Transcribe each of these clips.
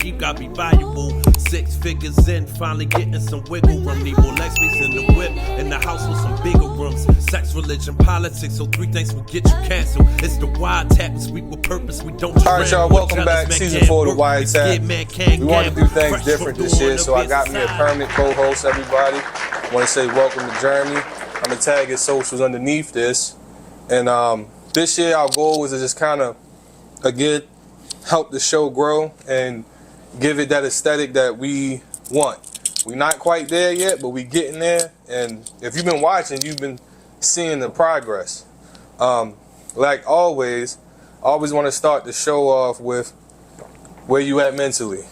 keep gotta be valuable. 6 figures in, finally getting some wiggle room. Need more Lexus in the whip, in the house with some bigger rooms. Sex, religion, politics, so 3 things will get you canceled. It's the wild tap, we sweep with purpose, we don't just. Alright y'all, welcome back, season 4 of the Wild Tap. We want to do things different this year, so I got me a permanent co-host, everybody. I want to say welcome to Jeremy. I'm going to tag his socials underneath this. And this year our goal was to just kind of, again, help the show grow and give it that aesthetic that we want. We're not quite there yet, but we're getting there. And if you've been watching, you've been seeing the progress. Like always, I always want to start the show off with where you at mentally.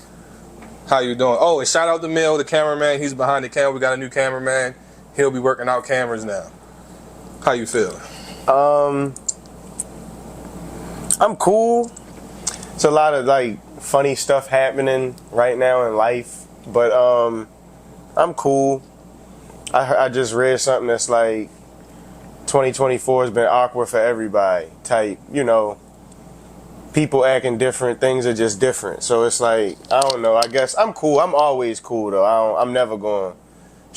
How you doing? Oh, and shout out to Mill, the cameraman. He's behind the camera. We got a new cameraman. He'll be working out cameras now. How you feeling? I'm cool. It's a lot of like funny stuff happening right now in life, but I'm cool. I just read something that's like 2024 has been awkward for everybody. Type, you know, people acting different, things are just different. So it's like, I don't know. I guess I'm cool. I'm always cool though. I'm never going to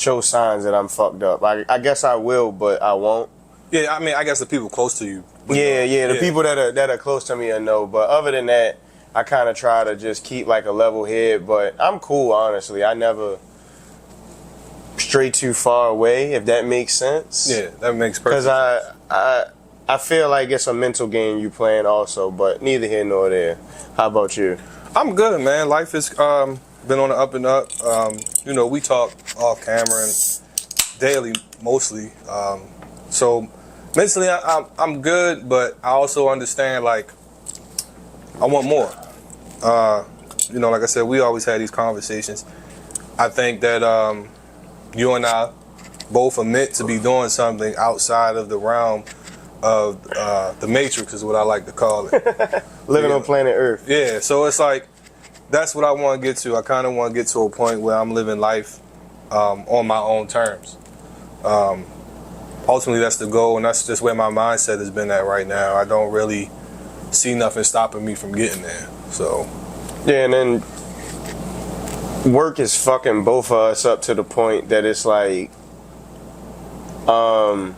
show signs that I'm fucked up. I guess I will, but I won't. Yeah, I mean, I guess the people close to you. The people that are close to me I know. But other than that, I kind of try to just keep like a level head. But I'm cool, honestly. I never stray too far away, if that makes sense. Yeah, that makes perfect sense. Because I feel like it's a mental game you playing also. But neither here nor there. How about you? I'm good, man. Life has been on the up and up. You know, we talk off camera and daily, mostly. So mentally, I'm good, but I also understand, like, I want more. You know, like I said, we always had these conversations. I think that you and I both are meant to be doing something outside of the realm of the Matrix, is what I like to call it. Living on planet Earth. Yeah, so it's like, that's what I want to get to. I kind of want to get to a point where I'm living life on my own terms. Ultimately, that's the goal, and that's just where my mindset has been at right now. I don't really see nothing stopping me from getting there. So, yeah, and then work is fucking both of us up to the point that it's like, I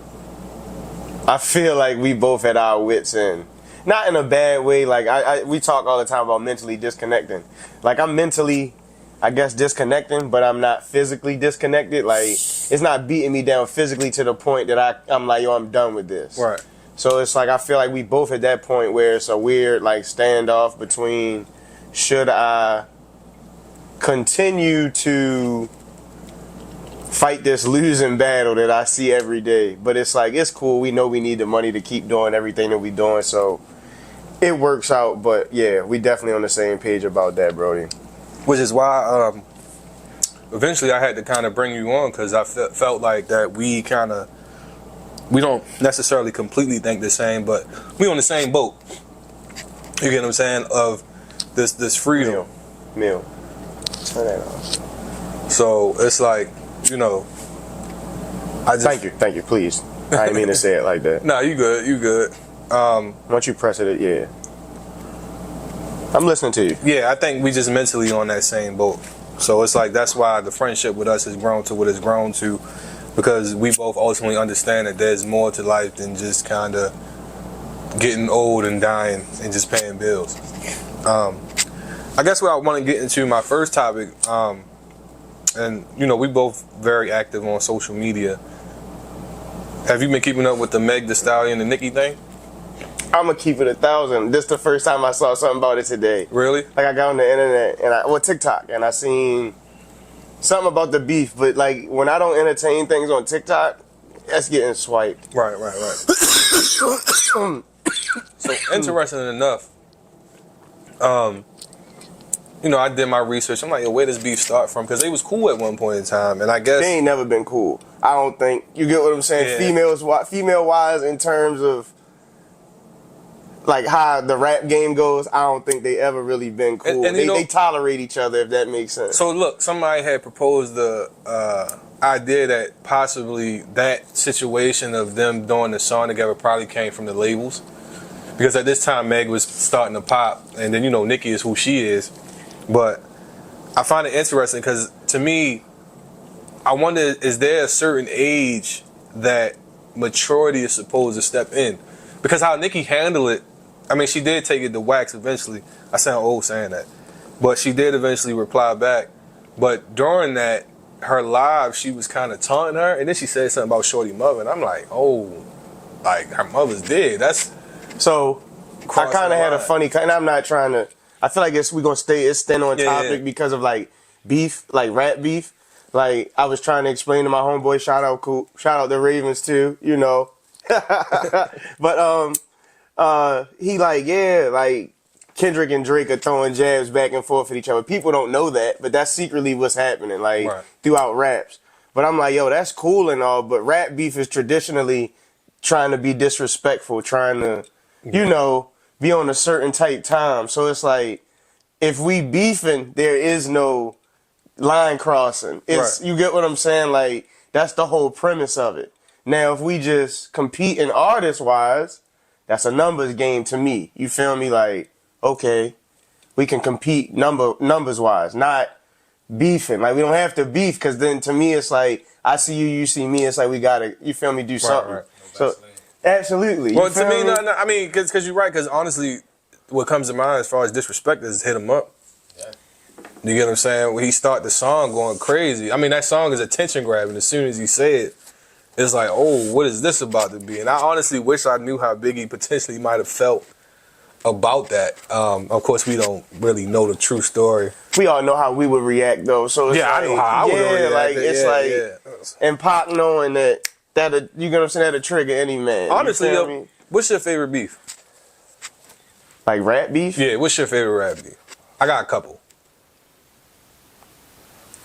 feel like we both at our wits' end. Not in a bad way. Like we talk all the time about mentally disconnecting. Like I'm mentally, I guess, disconnecting, but I'm not physically disconnected. Like it's not beating me down physically to the point that I'm like, yo, I'm done with this. Right. So it's like I feel like we both at that point where it's a weird like standoff between should I continue to fight this losing battle that I see every day. But it's like, it's cool. We know we need the money to keep doing everything that we doing. So it works out. But yeah, we definitely on the same page about that, Brody. Which is why eventually I had to kind of bring you on, because I felt like that we don't necessarily completely think the same, but we on the same boat. You get what I'm saying? Of this freedom. Meal. Turn that off. So it's like, you know, I just... Thank you, please. I didn't mean to say it like that. Nah, you good. Once you press it, yeah. I'm listening to you. Yeah, I think we just mentally on that same boat. So it's like, that's why the friendship with us has grown to what it's grown to, because we both ultimately understand that there's more to life than just kind of getting old and dying and just paying bills. I guess what I want to get into, my first topic, and you know, we both very active on social media. Have you been keeping up with the Meg Thee Stallion and Nicki thing? I'm gonna keep it 1,000. This is the first time I saw something about it today. Really? Like I got on the internet and TikTok, and I seen something about the beef. But like when I don't entertain things on TikTok, that's getting swiped. Right. So interesting enough, you know, I did my research. I'm like, yo, where does beef start from? Because they was cool at one point in time, and I guess they ain't never been cool. I don't think, you get what I'm saying. Yeah. Female wise, in terms of like how the rap game goes, I don't think they ever really been cool. And they tolerate each other, if that makes sense. So look, somebody had proposed the idea that possibly that situation of them doing the song together probably came from the labels, because at this time Meg was starting to pop, and then you know Nicki is who she is. But I find it interesting because to me, I wonder, is there a certain age that maturity is supposed to step in? Because how Nicki handled it, I mean, she did take it to wax eventually. I sound old saying that. But she did eventually reply back. But during that, her live, she was kind of taunting her. And then she said something about Shorty mother. And I'm like, oh, like her mother's dead. That's so. I kind of had a funny, and I'm not trying to. I feel like we're gonna stand on topic because of like beef, like rap beef. Like I was trying to explain to my homeboy, shout out the Ravens too, you know. But he like like Kendrick and Drake are throwing jabs back and forth at each other. People don't know that, but that's secretly what's happening, like throughout raps. But I'm like, yo, that's cool and all, but rap beef is traditionally trying to be disrespectful, trying to, you know, be on a certain type time. So it's like, if we beefing, there is no line crossing. It's you get what I'm saying? Like, that's the whole premise of it. Now, if we just compete in artist wise, that's a numbers game to me. You feel me? Like, okay, we can compete numbers wise, not beefing. Like, we don't have to beef, because then to me it's like, I see you, you see me. It's like we gotta, you feel me, do something. Right. So absolutely. Well, to me, no, I mean, because you're right. Because honestly, what comes to mind as far as disrespect is hit him up. Yeah. You get what I'm saying? When he start the song going crazy. I mean, that song is attention grabbing. As soon as he said it, it's like, oh, what is this about to be? And I honestly wish I knew how Biggie potentially might have felt about that. Of course, we don't really know the true story. We all know how we would react, though. So it's I know how I would react. Like it's and Pac knowing that you get what I'm saying, that'll trigger any man. Honestly, yo, what's your favorite beef? Like rap beef? Yeah, what's your favorite rap beef? I got a couple.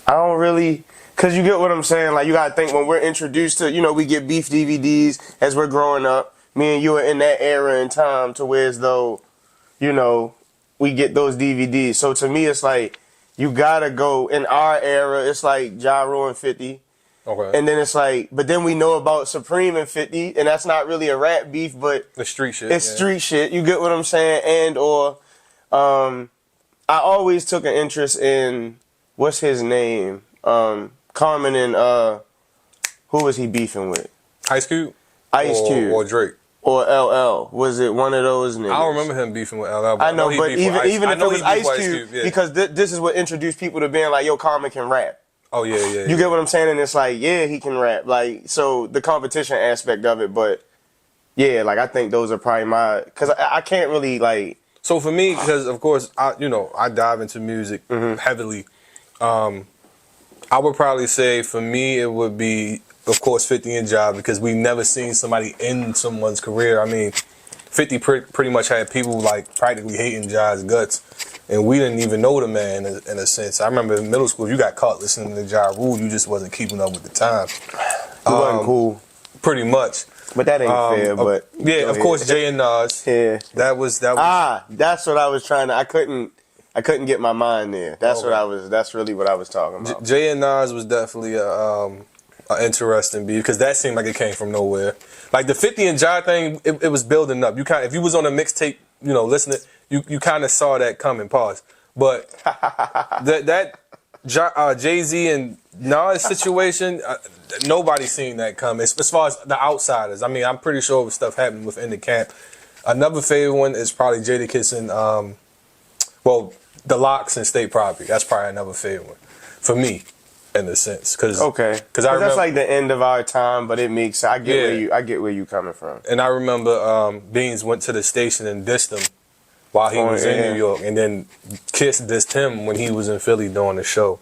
I don't really, because you get what I'm saying. Like, you got to think when we're introduced to, you know, we get beef DVDs as we're growing up. Me and you are in that era in time to where as though, you know, we get those DVDs. So to me, it's like, you got to go, in our era, it's like Ja Rule and 50. Okay. And then it's like, but then we know about Supreme and 50, and that's not really a rap beef, but the street shit. It's street shit. You get what I'm saying? And or I always took an interest in what's his name? Carmen and who was he beefing with? Ice Cube? Ice Cube. Or Drake. Or LL. Was it one of those niggas? I don't remember him beefing with LL. But I know, but even if it was Ice Cube, yeah. because this is what introduced people to being like, yo, Carmen can rap. Oh, yeah. You get what I'm saying? And it's like, yeah, he can rap. Like, so the competition aspect of it, but yeah, like, I think those are probably my, because I can't really, like. So for me, because of course, I dive into music heavily. I would probably say for me, it would be, of course, 50 and Ja, because we've never seen somebody end someone's career. I mean, 50 pretty much had people like practically hating Ja's guts. And we didn't even know the man in a sense. I remember in middle school, if you got caught listening to Ja Rule, you just wasn't keeping up with the time. It wasn't cool. Pretty much. But that ain't fair, but... Yeah, of course, Jay and Nas. Yeah. That was... that's what I was trying to... I couldn't get my mind there. That's really what I was talking about. Jay and Nas was definitely a interesting beat, because that seemed like it came from nowhere. Like the 50 and Ja thing, it was building up. If you was on a mixtape, listening, you kind of saw that coming. Pause. But that Jay-Z and Nas situation, nobody seen that coming. As far as the outsiders, I mean, I'm pretty sure it was stuff happening within the camp. Another favorite one is probably Jadakiss and the Locks and State Property. That's probably another favorite one for me, in a sense. Because that's like the end of our time, but it makes I get where you coming from. And I remember Beans went to the station and dissed him while he was in New York, and then Kiss dissed him when he was in Philly doing the show.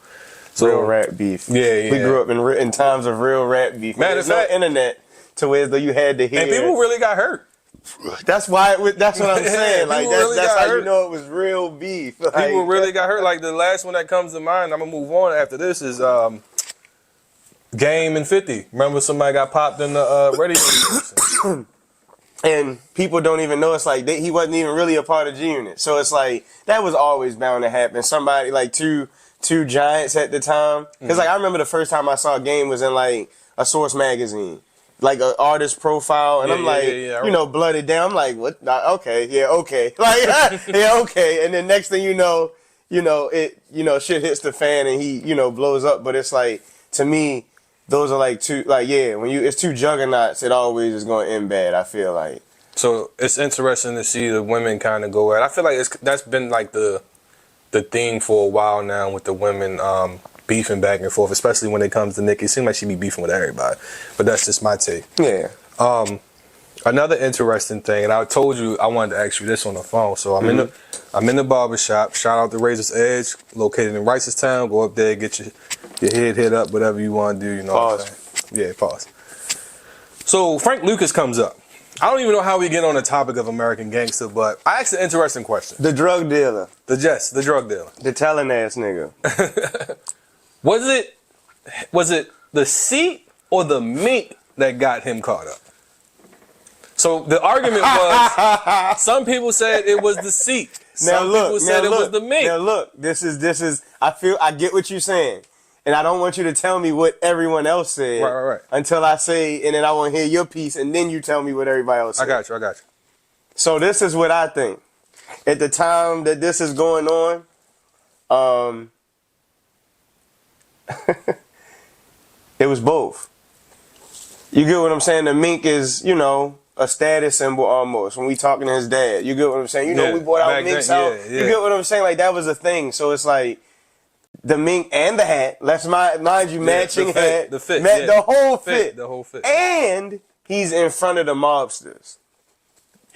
So, real rap beef. Yeah. We grew up in times of real rap beef. There's no internet to where though you had to hear. And people really got hurt. That's why. That's what I'm saying. Like that's how you know it was real beef. Like, people really got hurt. Like the last one that comes to mind, I'm gonna move on after this, is Game and 50. Remember somebody got popped in the radio station. And people don't even know. It's like he wasn't even really a part of G-Unit. So it's like that was always bound to happen. Somebody like two giants at the time. Because like I remember the first time I saw Game was in like a Source magazine. Like an artist profile, and I'm like, blooded down. I'm like, what? Okay, yeah, okay. Like, yeah, okay. And then next thing you know, shit hits the fan and he, blows up. But it's like, to me, those are like two, like, yeah, it's two juggernauts, it always is going to end bad, I feel like. So it's interesting to see the women kind of go at it. I feel like that's been like the theme for a while now with the women beefing back and forth, especially when it comes to Nicki. It seems like she be beefing with everybody, but that's just my take. Yeah. Another interesting thing, and I told you I wanted to ask you this on the phone. So I'm in the barber shop. Shout out to Razor's Edge, located in Ricerstown. Go up there, get your head hit up, whatever you want to do. You know pause. what I'm saying? Yeah, pause. So Frank Lucas comes up. I don't even know how we get on the topic of American Gangster, but I asked an interesting question. The drug dealer. The drug dealer. The telling ass nigga. Was it the seat or the mink that got him caught up? So the argument was, some people said it was the seat. Some people said it was the mink. Now look, this is. I get what you're saying, and I don't want you to tell me what everyone else said. Right. Until I say, and then I want to hear your piece, and then you tell me what everybody else said. I got you. So this is what I think. At the time that this is going on, it was both. You get what I'm saying? The mink is, a status symbol almost. When we talking to his dad, you get what I'm saying? We brought our minks out. Yeah. You get what I'm saying? Like, that was a thing. So it's like the mink and the hat. Let's mind you, matching hat. The fit. The whole fit. The whole fit. And he's in front of the mobsters.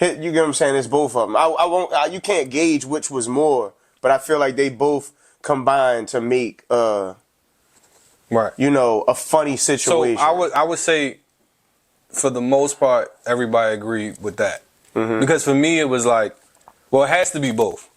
You get what I'm saying? It's both of them. I won't. You can't gauge which was more, but I feel like they both combined to make right. A funny situation. So I would say, for the most part, everybody agreed with that. Mm-hmm. Because for me, it was like, well, it has to be both.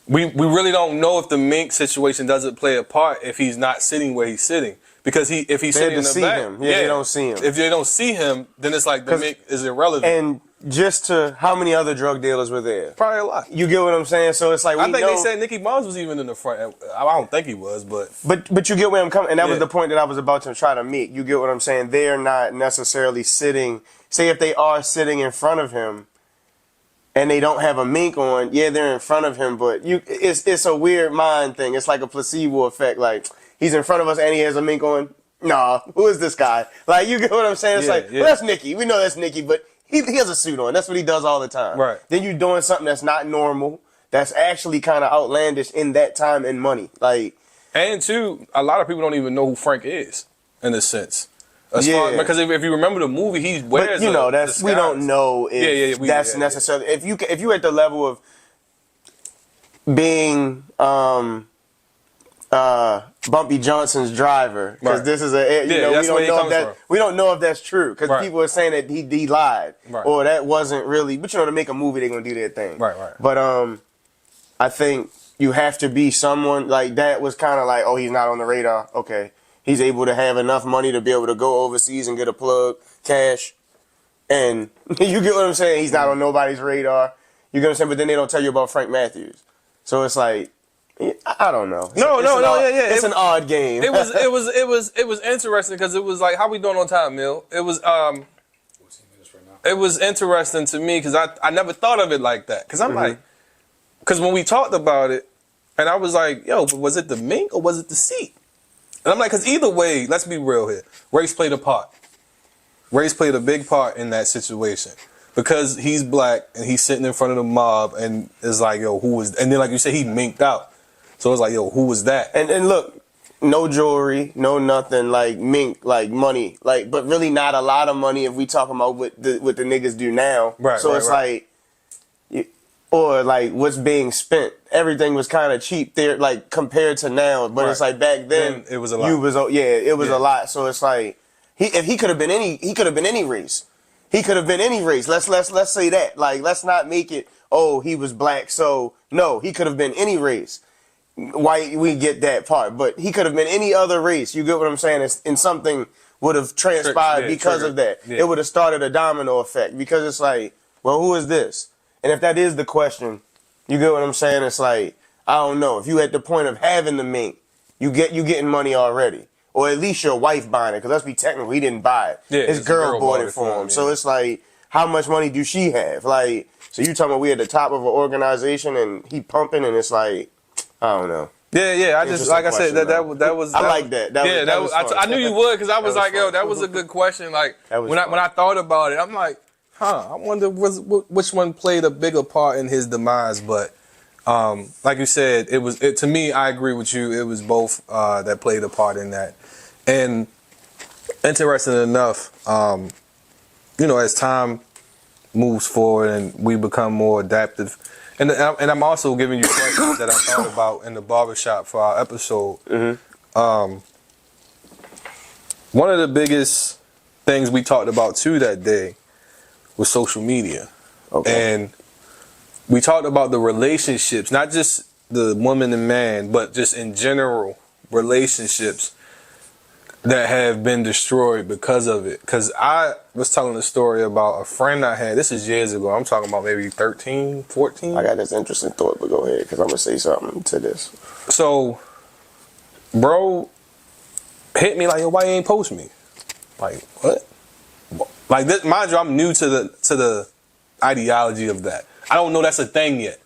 We really don't know if the mink situation doesn't play a part if he's not sitting where he's sitting. Because if he's sitting in the back, him. Yeah, they don't see him. If they don't see him, then it's like the mink is irrelevant. And just to how many other drug dealers were there? Probably a lot. You get what I'm saying? So it's like they said Nicky Barnes was even in the front. I don't think he was, but you get where I'm coming, and that was the point that I was about to try to make. You get what I'm saying? They're not necessarily sitting. Say if they are sitting in front of him, and they don't have a mink on, yeah, they're in front of him, but it's a weird mind thing. It's like a placebo effect. Like, he's in front of us and he has a mink on. Nah, who is this guy? Like, you get what I'm saying? It's well, that's Nicky. We know that's Nicky, but he has a suit on. That's what he does all the time. Right. Then you're doing something that's not normal, that's actually kind of outlandish in that time and money. Like, and two, a lot of people don't even know who Frank is, in a sense. Because if you remember the movie, he wears. But we don't know if that's necessarily. If you at the level of being Bumpy Johnson's driver, because this is we don't know if that's true, because people are saying that he lied, or that wasn't really. But to make a movie, they're gonna do their thing. Right. But I think you have to be someone like that. Was kind of like, oh, he's not on the radar. Okay. He's able to have enough money to be able to go overseas and get a plug, cash, and you get what I'm saying? He's not on nobody's radar. You get what I'm saying? But then they don't tell you about Frank Matthews. So it's like, I don't know. It's an odd game. It was interesting because it was like, how we doing on time, Mill? It was 14 minutes right now. It was interesting to me because I never thought of it like that. Because I'm like, because when we talked about it, and I was like, yo, was it the mink or was it the seat? And I'm like, because either way, let's be real here. Race played a part. Race played a big part in that situation. Because he's black and he's sitting in front of the mob and it's like, yo, who was... And then, like you said, he minked out. So it's like, yo, who was that? And look, no jewelry, no nothing, like mink, like money. Like, but really not a lot of money if we talking about what the niggas do now. Right, so it's like... Or like what's being spent. Everything was kind of cheap there, like compared to now. But it's like back then it was a lot. It was a lot. So it's like if he could have been any race. He could have been any race. Let's say that. Like, let's not make it, oh, he was black. So no, he could have been any race. White, we get that part, but he could have been any other race. You get what I'm saying? And something would have transpired because of that. Yeah. It would have started a domino effect because it's like, well, who is this? And if that is the question, you get what I'm saying? It's like, I don't know. If you at the point of having the mink, you getting money already. Or at least your wife buying it. Because let's be technical, he didn't buy it. Yeah, his girl bought it for him. Yeah. So it's like, how much money do she have? Like, so you talking about we at the top of an organization and he pumping and it's like, I don't know. Yeah. I just like I said that was. I like that. That was I knew you would because I was like, yo, that was a good question. Like when I thought about it, I'm like, I wonder which one played a bigger part in his demise. But like you said, to me, I agree with you. It was both that played a part in that. And interesting enough, as time moves forward and we become more adaptive. And I'm also giving you questions that I thought about in the barbershop for our episode. Mm-hmm. One of the biggest things we talked about too that day was social media. Okay. And we talked about the relationships, not just the woman and man, but just in general relationships that have been destroyed because of it. Because I was telling a story about a friend I had. This is years ago. I'm talking about maybe 13, 14. I got this interesting thought, but go ahead, because I'm going to say something to this. So, bro hit me like, yo, why you ain't post me? Like, what? Like, this, mind you, I'm new to the ideology of that. I don't know that's a thing yet.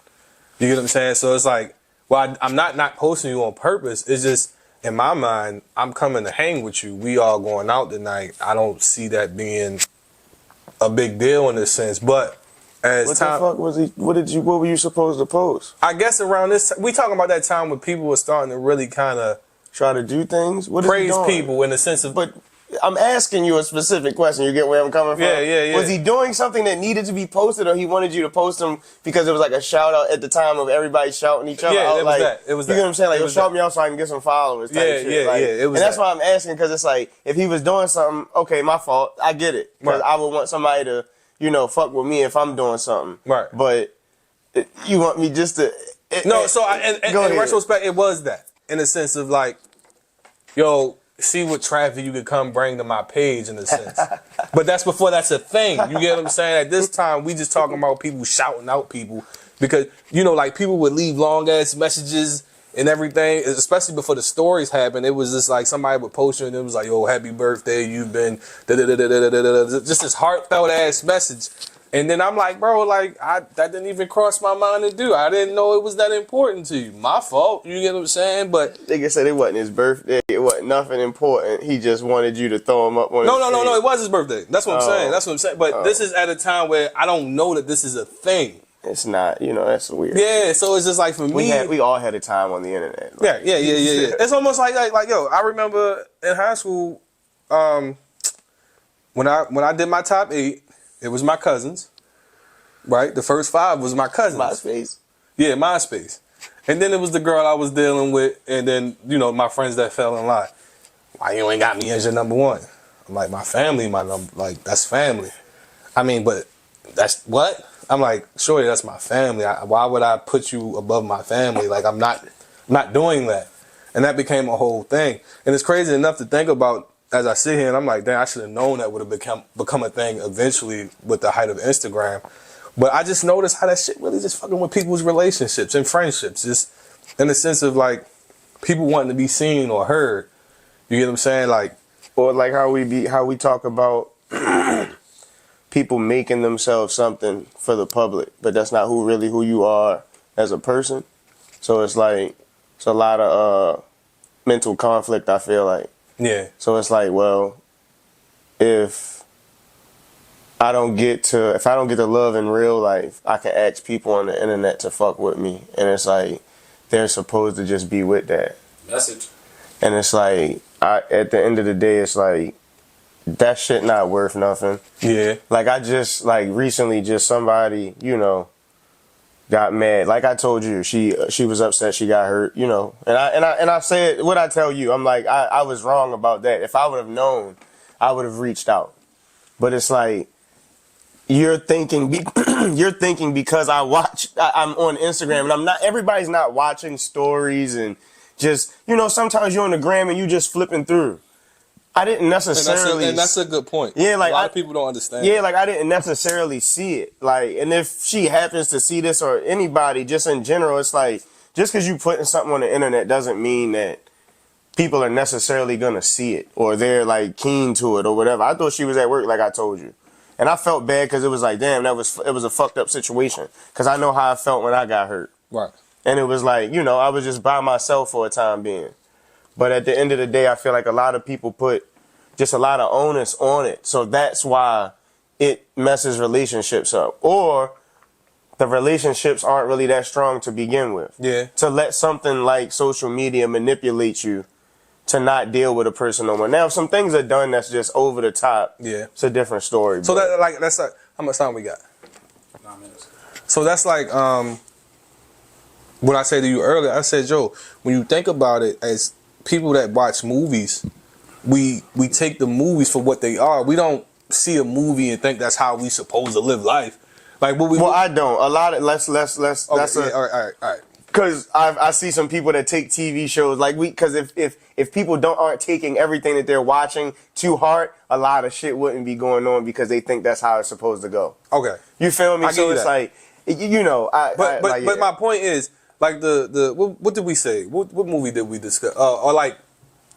You get what I'm saying? So it's like, well, I'm not posting you on purpose. It's just, in my mind, I'm coming to hang with you. We all going out tonight. I don't see that being a big deal in this sense. But as what time, the fuck was he? What were you supposed to post? I guess around this, we talking about that time when people were starting to really kind of try to do things. What praise people in the sense of, but. I'm asking you a specific question. You get where I'm coming from? Yeah. Was he doing something that needed to be posted, or he wanted you to post him because it was like a shout out at the time of everybody shouting each other out? It was that. It was you get what I'm saying? Like, shout me out so I can get some followers. Type shit. It was. And that's why I'm asking, because it's like, if he was doing something, okay, my fault. I get it. Because I would want somebody to, fuck with me if I'm doing something. Right. But you want me just to... No, so in retrospect, it was that. In the sense of like, yo... see what traffic you could come bring to my page in a sense. But that's before that's a thing. You get what I'm saying? At this time, we just talking about people shouting out people. Because, like people would leave long ass messages and everything, especially before the stories happened. It was just like somebody would post you and it was like, yo, happy birthday, you've been just this heartfelt ass message. And then I'm like, bro, like, that didn't even cross my mind to do. I didn't know it was that important to you. My fault. You get what I'm saying? But nigga said it wasn't his birthday. It wasn't nothing important. He just wanted you to throw him up on his stage. No. It was his birthday. That's what I'm saying. But this is at a time where I don't know that this is a thing. It's not. That's weird. Yeah, so it's just like for me. We all had a time on the internet. Like. Yeah. It's almost like yo, I remember in high school, when I did my top 8, it was my cousins, right? The first 5 was my cousins. MySpace. Yeah, MySpace. And then it was the girl I was dealing with, and then, my friends that fell in line. Why you ain't got me as your number 1? I'm like, my family, my number, like, that's family. I mean, but that's what? I'm like, surely that's my family. Why would I put you above my family? Like, I'm not doing that. And that became a whole thing. And it's crazy enough to think about as I sit here and I'm like, damn, I should have known that would have become a thing eventually with the height of Instagram. But I just noticed how that shit really just fucking with people's relationships and friendships. Just in the sense of like people wanting to be seen or heard. You get what I'm saying? Like, or like how we talk about people making themselves something for the public, but that's not who you are as a person. So it's like it's a lot of mental conflict, I feel like. Yeah. So it's like, well, if I don't get to love in real life, I can ask people on the internet to fuck with me. And it's like, they're supposed to just be with that message. And it's like, at the end of the day, it's like, that shit not worth nothing. Yeah. Like, I just, like, recently just somebody, got mad. Like I told you, she was upset she got hurt, and I said what I tell you. I'm like, I was wrong about that. If I would have known, I would have reached out. But it's like, you're thinking because I'm on Instagram and I'm not, everybody's not watching stories and just, sometimes you're on the gram and you just flipping through. I didn't necessarily... And that's a good point. Yeah, like... A lot of people don't understand. Yeah, like, I didn't necessarily see it. Like, and if she happens to see this or anybody, just in general, it's like, just because you putting something on the internet doesn't mean that people are necessarily going to see it or they're, like, keen to it or whatever. I thought she was at work, like I told you. And I felt bad because it was like, damn, it was a fucked up situation. Because I know how I felt when I got hurt. Right. And it was like, you know, I was just by myself for a time being. But at the end of the day, I feel like a lot of people put just a lot of onus on it. So that's why it messes relationships up. Or the relationships aren't really that strong to begin with. Yeah. To let something like social media manipulate you to not deal with a person no more. Now, if some things are done that's just over the top, Yeah. it's a different story. So that's like, how much time we got? 9 minutes. So that's like what I said to you earlier. I said, Joe, when you think about it, as people that watch movies, we take the movies for what they are. We don't see a movie and think that's how we supposed to live life. Like what we. Well, I don't. A lot of let's. Okay, That's yeah, all right. Because I see some people that take TV shows like because if people aren't taking everything that they're watching to heart, a lot of shit wouldn't be going on because they think that's how it's supposed to go. Okay. You feel me? I So get it's that. like, you know, But my point is, like what did we say? What movie did we discuss? Or like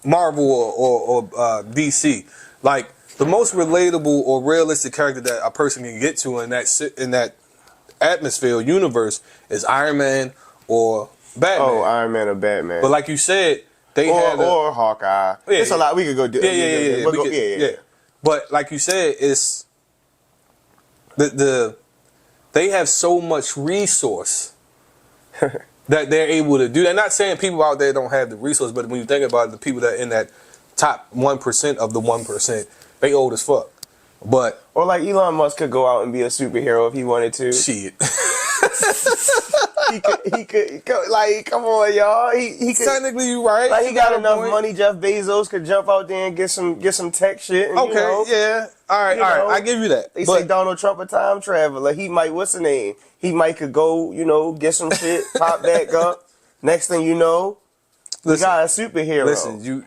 Marvel or DC? Like the most relatable or realistic character that a person can get to in that atmosphere universe is Iron Man or Batman. Oh, Iron Man or Batman. But like you said, they had or Hawkeye. Yeah, It's a lot. We could go do. Yeah. We'll go- yeah. But like you said, it's they have so much resource that they're able to do. They're not saying people out there don't have the resource, but when you think about it, the people that are in that top 1% of the 1%, they old as fuck. But Or like Elon Musk could go out and be a superhero if he wanted to. shit. He could like, come on, y'all. He could. Technically, you right. Like he got a enough point. money. Jeff Bezos could jump out there and get some tech shit. And, Okay, you know, yeah. All right. I give you that. They But- say Donald Trump a time traveler. He might, what's the name? He might could go, you know, get some shit, pop back up. Next thing you know, we got a superhero. Listen,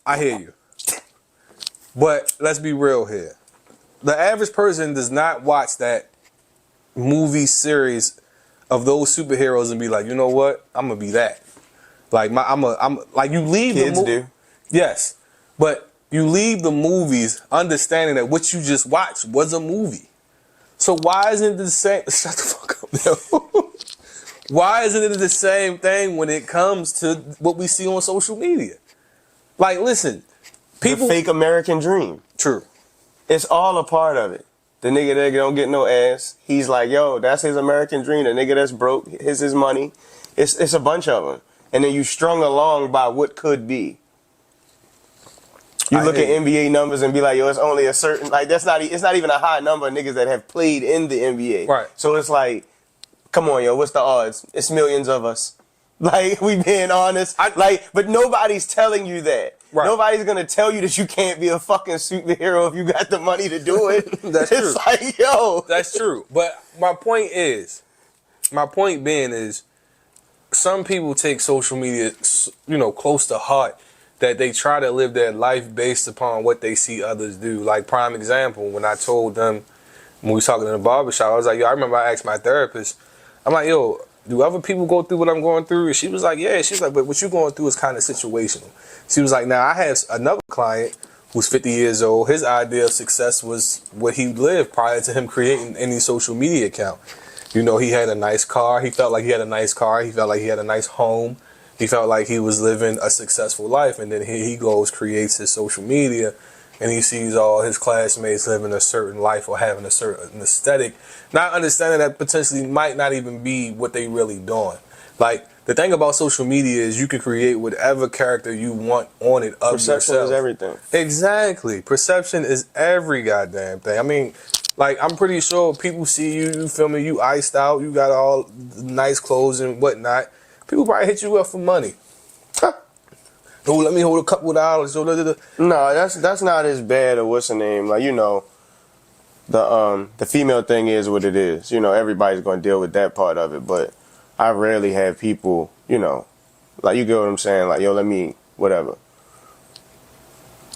I hear you. But let's be real here. The average person does not watch that movie series of those superheroes and be like, you know what? I'm gonna be that. Like I'm like you leave Kids the do. Yes. But you leave the movies understanding that what you just watched was a movie. So why isn't it the same? Shut the fuck up, yo. Why isn't it the same thing when it comes to what we see on social media? Like, listen, people. The fake American dream. True. It's all a part of it. The nigga that don't get no ass, he's like, yo, that's his American dream. The nigga that's broke, his money. It's a bunch of them. And then you strung along by what could be. You look at NBA numbers and be like, yo, it's only a certain, like, it's not even a high number of niggas that have played in the NBA. Right. So it's like, come on, yo, what's the odds? It's millions of us. Like, we being honest. But nobody's telling you that. Right. Nobody's gonna tell you that you can't be a fucking superhero if you got the money to do it. That's it's true. like, yo. That's true. But my point being is, some people take social media, close to heart, that they try to live their life based upon what they see others do. Like, prime example, when I told them, when we was talking in the barbershop, I was like, yo, I remember I asked my therapist, I'm like, yo, do other people go through what I'm going through? And she was like, yeah. She was like, but what you're going through is kind of situational. She was like, now, I have another client who's 50 years old. His idea of success was what he lived prior to him creating any social media account. You know, he had a nice car. He felt like he had a nice car. He felt like he had a nice home. He felt like he was living a successful life. And then here he goes, creates his social media, and he sees all his classmates living a certain life or having a certain aesthetic, not understanding that potentially might not even be what they really doing. Like, the thing about social media is you can create whatever character you want on it of Perception yourself. is everything. Exactly. Perception is every goddamn thing. I mean, like, I'm pretty sure people see you feel me, you iced out, you got all nice clothes and whatnot. People probably hit you up for money. Oh, let me hold a couple of dollars. So, No, that's not as bad. Or what's the name? Like, you know, the female thing is what it is. You know, everybody's gonna deal with that part of it. But I rarely have people, you know, like, you get what I'm saying? Like, yo, let me whatever.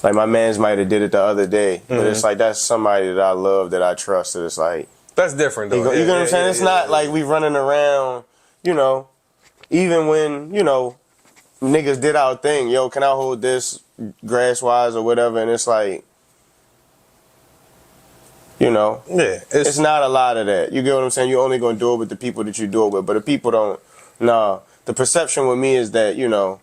Like, my man's might have did it the other day, but it's like, that's somebody that I love, that I trust. That it's like, that's different, though. you know what I'm saying? It's not like we running around, you know, even when, you know, niggas did our thing. Yo, can I hold this grass-wise or whatever? And it's like, you know, yeah, it's not a lot of that. You get what I'm saying? You're only going to do it with the people that you do it with. But if people don't No, the perception with me is that, you know,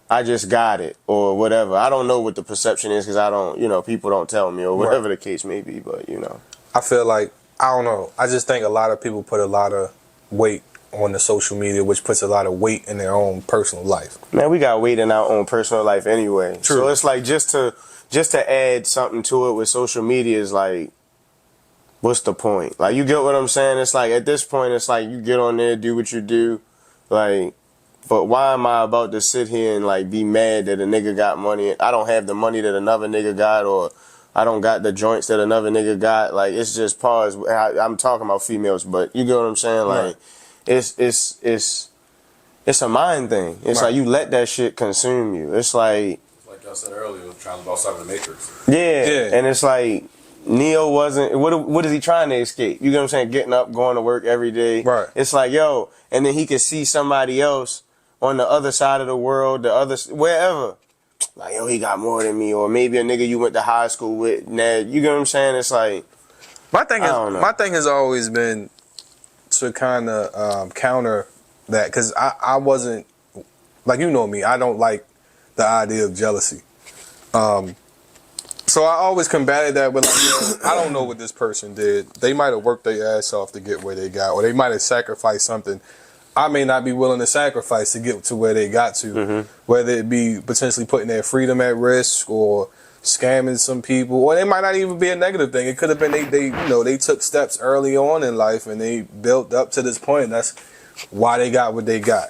I just got it or whatever. I don't know what the perception is because I don't, you know, people don't tell me or whatever the case may be, but, you know. I feel like, I don't know. I just think a lot of people put a lot of weight on the social media, which puts a lot of weight in their own personal life. Man, we got weight in our own personal life anyway. True. So it's like just to add something to it with social media is like, what's the point? Like, you get what I'm saying? It's like, at this point, it's like, you get on there, do what you do. Like, but why am I about to sit here and, like, be mad that a nigga got money? I don't have the money that another nigga got, or I don't got the joints that another nigga got. Like, it's just pause. I'm talking about females, but you get what I'm saying? Like, it's a mind thing. It's like, you let that shit consume you. It's like y'all said earlier, trying to boss out of the Matrix. Yeah. And it's like, Neo wasn't, what is he trying to escape? You get what I'm saying? Getting up, going to work every day. Right. It's like, yo, and then he could see somebody else on the other side of the world, wherever. Like, yo, he got more than me. Or maybe a nigga you went to high school with. Nah, you get what I'm saying? It's like, my thing has always been to kind of counter that, because I wasn't, like, you know me, I don't like the idea of jealousy. So I always combated that with, like, I don't know what this person did. They might have worked their ass off to get where they got, or they might have sacrificed something I may not be willing to sacrifice to get to where they got to, whether it be potentially putting their freedom at risk or scamming some people, or it might not even be a negative thing. It could have been they took steps early on in life and they built up to this point. That's why they got what they got.